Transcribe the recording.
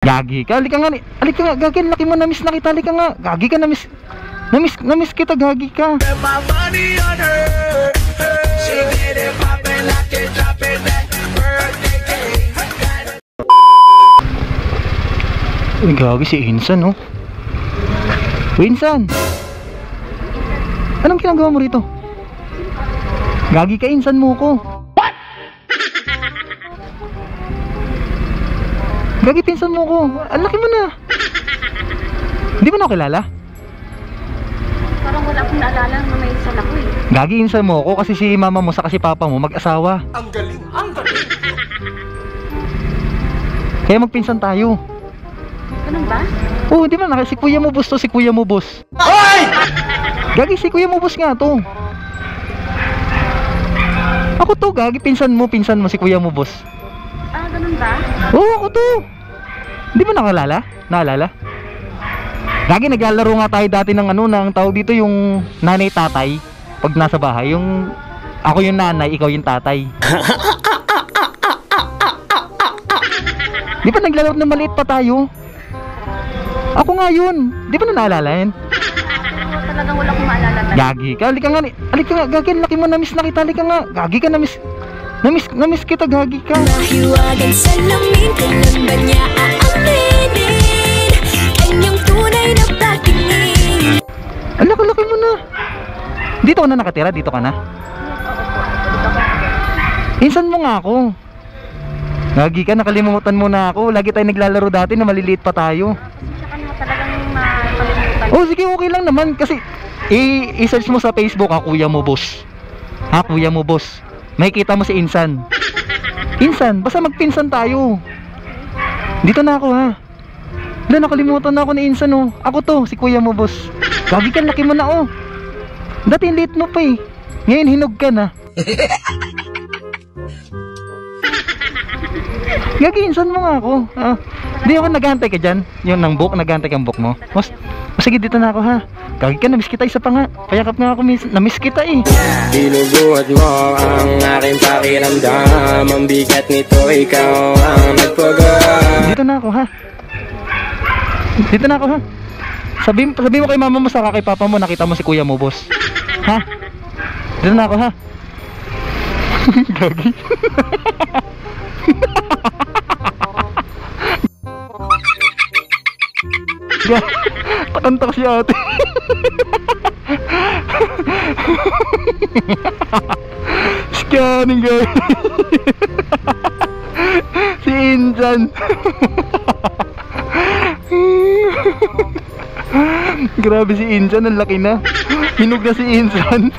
Gagi ka, halika nga, halika nga, gagi, laki mo, na-miss na kita, halika nga, gagi ka, na-miss kita, gagi ka. Uy, gagi si Insan, oh. Uy, Insan, anong ginagawa mo rito? Gagi ka, Insan mo ko. Gagi, pinsan mo ko. Ang laki mo na. Hindi mo na ako kilala? Parang wala akong naalala na may insan ako eh. Gagi, insan mo ko kasi si mama mo sa kasi papa mo mag-asawa. Ang galing, ang galing. Kaya magpinsan tayo. Ganun ba? Oh, di ba na si kuya mo boss to, si kuya mo boss. Oy! Gagi, si kuya mo boss nga to. Ako to, gagi, pinsan mo si kuya mo boss. Ah, ganun ba? Oo, ako to. Di ba nakalala? Naalala? Gagi, naglalaro nga tayo dati ng ano, ng tawag dito yung nanay tatay. Pag nasa bahay, yung ako yung nanay, ikaw yung tatay. Di ba naglalaro na maliit pa tayo? Ako nga yun. Di ba na naalala yun? Oo, talagang wala akong maalala. Gagi ka, halika nga, gagi, laki mo, na-miss na kita, halika nga. Gagi ka, na-miss kita, gagi ka. Mahiwagang salamin, kailan ba niya aaminin kanyang tunay na pagtingin? Ang laki mo na. Dito ka na nakatira, dito ka na. Insan mo nga ako. Gagi ka, nakalimutan mo na ako. Lagi tayo naglalaro dati na maliliit pa tayo. Saka mo talagang makalimutan. Oh, sige, okay lang naman. Kasi i-search mo sa Facebook, ha, kuya mo boss. Ha, kuya mo boss. Makikita mo si Insan. Insan, basta magpinsan tayo. Dito na ako, ha. Wala, nakalimutan na ako ni Insan, oh. Ako to, si kuya mo boss. Gagi ka, laki mo na, oh. Dati late mo pa eh. Ngayon hinog ka na. Gagi, Insan mo nga ako. Di ako naghahantay ka dyan. Yung ng book, naghahantay kang book mo. Sige, dito na ako, ha. Gagi ka, na-miss kita, isa pa nga. Payakap nga ako, na-miss kita eh. Binubuhat mo ang aking pakiramdam. Ang bigat nito, ikaw ang nagpagal. Dito na ako, ha. Dito na ako, ha. Sabi mo kay mama mo, saka kay papa mo, nakita mo si kuya mo, boss. Ha? Dito na ako, ha. Gagi. Takanta ko si ate. Scanning, guys. Si Insan. Grabe si Insan, ang laki na. Hinog na si Insan.